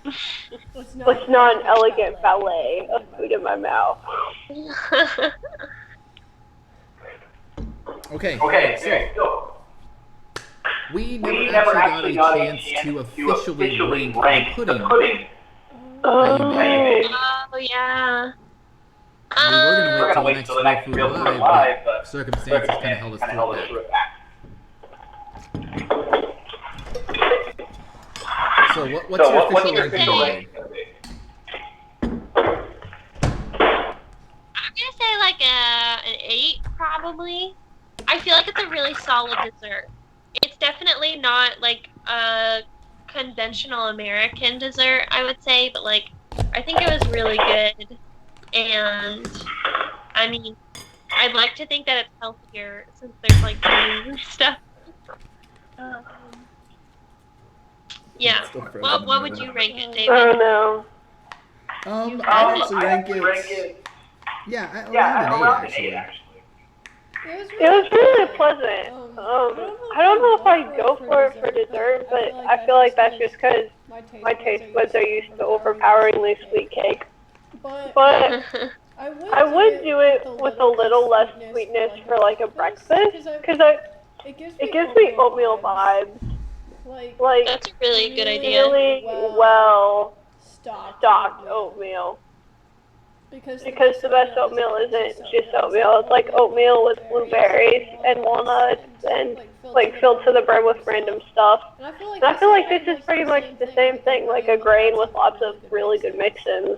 It's not an elegant ballet of food in my mouth. Okay, so we never actually got a chance to officially rank the pudding. Oh, yeah. We were going to wait till the next Real Food Live, but circumstances kind of held us through it back. So what's your official ranking? I'm going to say like an 8, probably. I feel like it's a really solid dessert. It's definitely not like a conventional American dessert, I would say, but like I think it was really good. And I mean, I'd like to think that it's healthier since there's like greens and stuff. Yeah. What would you rank it, David? I don't know. I'd actually rank it. Yeah, around an 8 actually. It was really pleasant. I don't know if I'd go for it for dessert, but I feel like that's just because my taste buds are used to overpoweringly sweet cake. But I would do it with a little less sweetness for like a breakfast, because it gives me oatmeal vibes. Like That's a really good idea. really well stocked oatmeal. Because the best oatmeal isn't just oatmeal. It's like oatmeal with blueberries and walnuts and like filled to the brim with random stuff. And I feel like this is pretty much the same thing, like a grain with lots of really good mix-ins.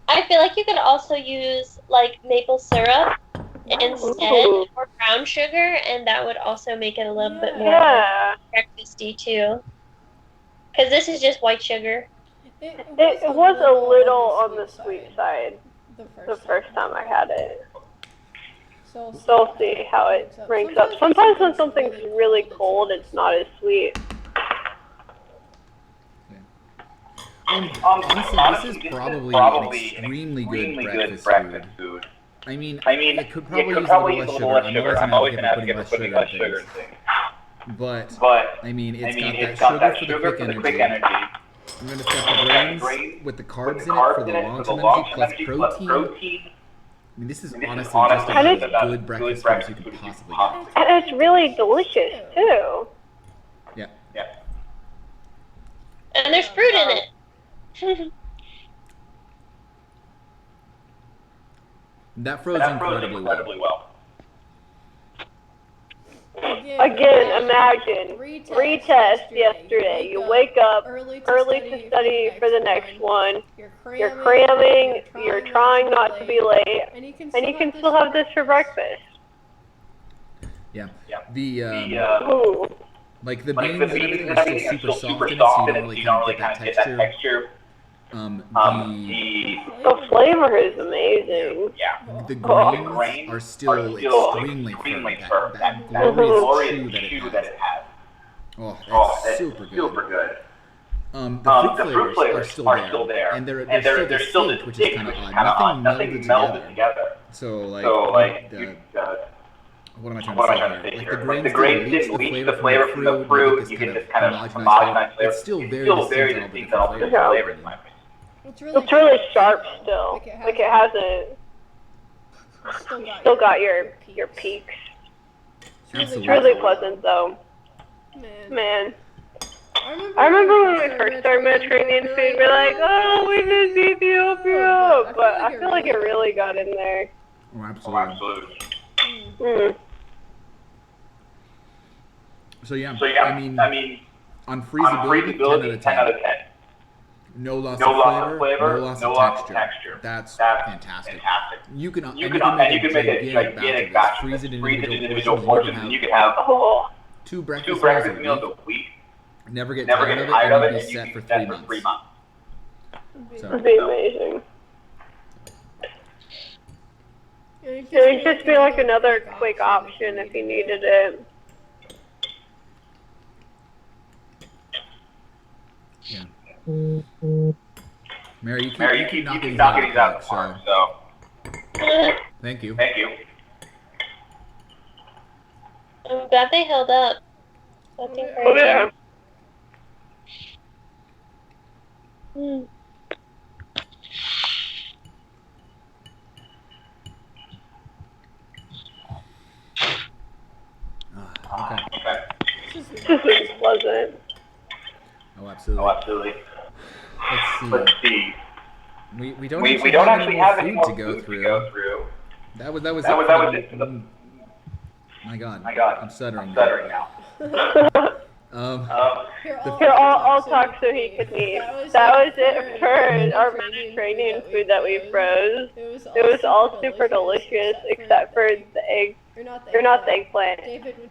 I feel like you could also use like maple syrup instead, or brown sugar, and that would also make it a little bit more breakfasty too. Because this is just white sugar. It was a little on the sweet side the first time I had it. So we'll see how it ranks up. Sometimes when something's really cold, it's not as sweet. Honestly, this is probably an extremely good breakfast food. I mean, it could probably use a little less sugar. I'm always going to advocate for putting less sugar in things. But, I mean, it's got that sugar for the quick energy. I'm going to set the grains with the carbs in it for the long-term energy plus protein. I mean, this is honestly just about as good breakfast food as you could possibly get. And it's really delicious, too. Yeah. And there's fruit in it. That froze incredibly well. Again, imagine, retest yesterday, you wake up early to study for the next one, you're cramming, you're trying not to be late, and you can still have this for breakfast. Yeah. Like the beans and everything are still super soft in it, so you don't really kind of get that texture. The flavor is amazing. Yeah. The grains are still extremely firm. That glorious chew that it has. Oh, it's super good. The fruit flavors are still there. And they're still distinct, which is kind of odd. Nothing melded together. So, like what am I trying to say here? Like the grains didn't leach the flavor from the fruit. You get this kind of homogenized flavor. It's still very distinct on all the different flavors, in my opinion. It's really sharp still. Like it hasn't still got your peaks. It's really pleasant though. Man. I remember when we first started Mediterranean food, we're like, oh, we miss Ethiopia, but I feel like it really got in there. Oh, absolutely. So yeah, I mean, on freezability, 10 out of 10. No loss of flavor, no loss of texture. That's fantastic. You can make a gigantic batch, freeze it in individual portions, and you can have 2 breakfast meals a week. Never get tired of it, and you can be set for 3 months. It'd be amazing. It would just be like another quick option if you needed it. Yeah. Mary, you keep knocking these out of the park, so thank you. I'm glad they held up. That's encouraging. Oh, yeah. Okay. This is pleasant. Oh, absolutely. Let's see. We don't actually have any more food to go through. That was it for the... My God, I'm stuttering now. Here, I'll talk so he can eat. That was it for our Mediterranean food that we froze. It was all super delicious except for the egg. Or not the eggplant.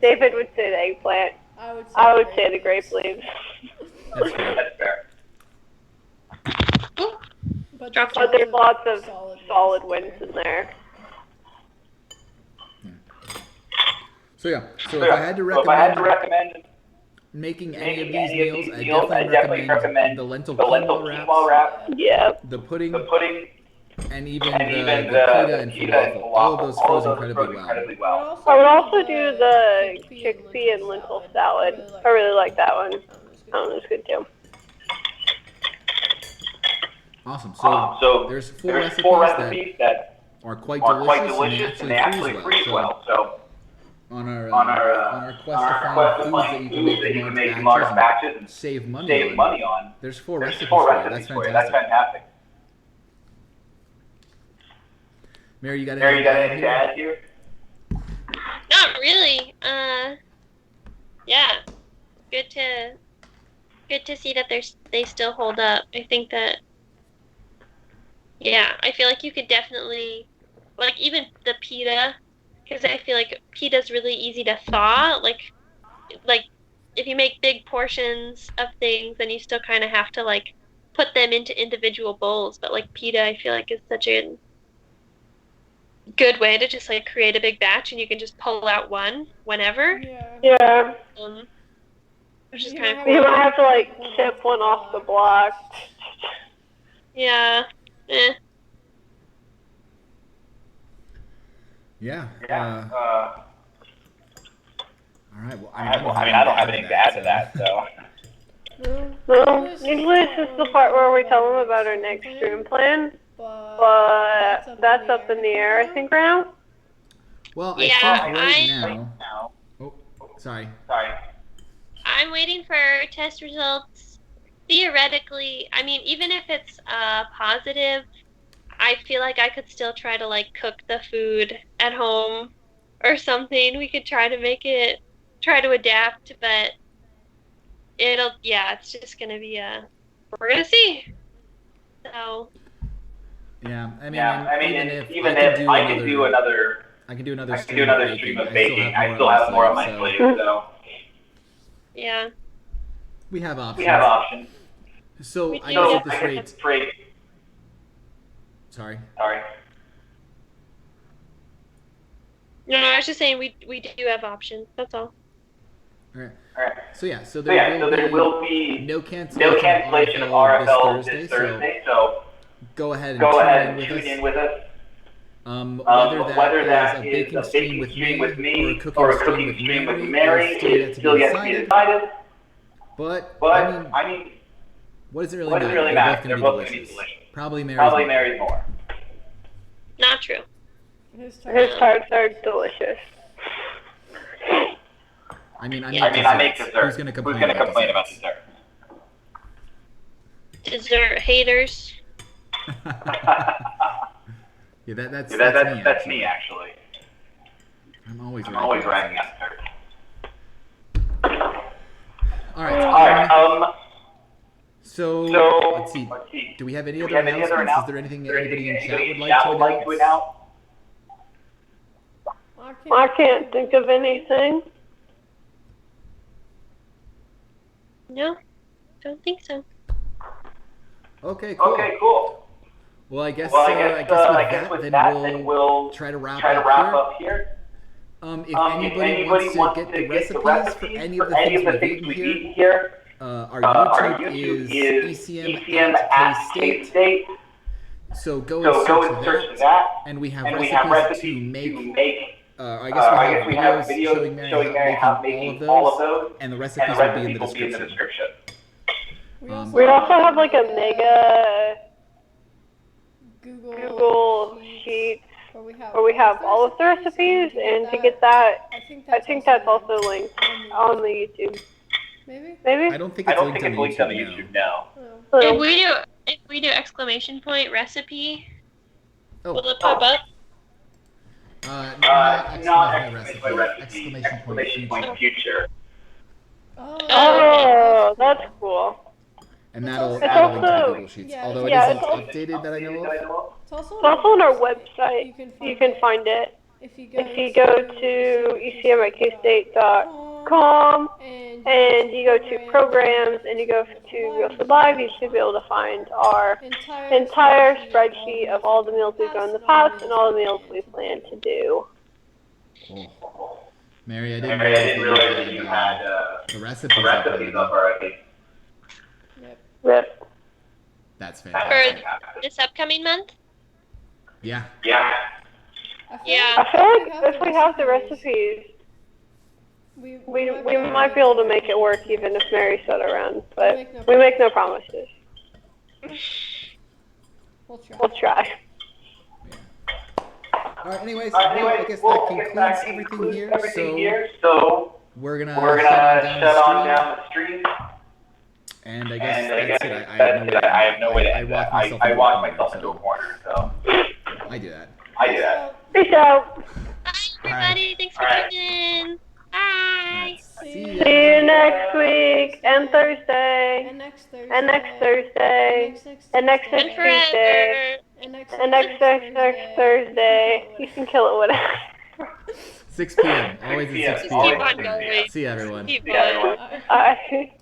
David would say the eggplant. I would say the grape leaves. That's fair. But there's lots of solid wins in there. So if I had to recommend making any of these meals, I definitely recommend the lentil quinoa wraps, Yep. the pudding, and even the pita and falafel. All of those froze incredibly well. I would also do the chickpea and lentil salad. I really like that one. That one was good too. Awesome. So there's four recipes that are quite delicious and they actually freeze well. So on our quest to find foods that you can make in large batches and save money on, there's four recipes for you. That's fantastic. Mary, you got anything to add here? Not really. Yeah. Good to see that they still hold up. I think that. Yeah, I feel like you could definitely, like even the pita, because I feel like pita's really easy to thaw. Like if you make big portions of things, then you still kind of have to like put them into individual bowls. But like pita, I feel like is such a good way to just like create a big batch and you can just pull out one whenever. Yeah. Which is kind of You cool. might have to like tip one off the block. Yeah. Yeah. All right. Well, I don't have anything to add to that. So. No, usually this is the part where we tell them about our next stream plan, but that's up in the air, I think, right now. Well, I think right now. Oh, sorry. I'm waiting for test results. Theoretically, I mean, even if it's positive, I feel like I could still try to like cook the food at home or something. We could try to adapt, but it's just gonna be we're gonna see. So. Yeah, I mean, even if I can do another stream of baking, I still have more on my plate. So. Yeah. We have options. So I guess at this rate. Sorry. No, I was just saying we do have options. That's all. All right. So there will be no cancellation of RFL this Thursday. So go ahead and tune in with us. Whether that is a baking stream with me or a cooking stream with Mary is still yet to be decided. But I mean, what does it really matter? They're both going to be delicious. Probably Mary's more. Not true. His tarts are delicious. I make dessert. Who's going to complain about dessert? Dessert haters. Yeah, that's me actually. I'm always writing out dessert. All right. So let's see. Do we have any other announcements? Is there anything that anybody in chat would like to announce? I can't think of anything. No, don't think so. Okay, cool. Well, I guess with that, then we'll try to wrap up here. If anybody wants to get the recipes for any of the things we've eaten here, our YouTube is ECM at K-State. So go and search for that. And we have recipes to make. I guess we have videos showing Mary how to make all of those. And the recipes will be in the description. We also have like a mega Google sheet where we have all of the recipes, and to get that, I think that's also linked on the YouTube. Maybe? I don't think it's linked on the YouTube now. If we do exclamation point recipe, will it pop up? Not exclamation point future. Oh, that's cool. And that'll link to the Google Sheets. Although it isn't updated that I know of. It's also on our website. You can find it. If you go to ecm@kstate.com and you go to programs and you go to Real Food Live, you should be able to find our entire spreadsheet of all the meals we've done in the past and all the meals we plan to do. Cool. Mary, I didn't realize that you had The recipe's up already. Yep. That's For fantastic. this upcoming month? Yeah. I feel Yeah. I feel like if we have the recipes, we might be able to make it work even if Mary's not around. But we make no promises. We'll try. We'll try. All right. Anyways, I guess that concludes everything here. So we're gonna shut on down the stream. And I guess that's it. I have no way to I end walk that. myself I walk myself into a so corner, so I do that. Peace out. Bye, everybody. Thanks for tuning in. Bye. See See you next week and Thursday. And next Thursday. And next Thursday. And next And Tuesday. forever. And next Thursday. You can kill it whatever. 6 p.m. Always at 6 Just keep p.m. on going. See you, everyone. Keep going. Bye.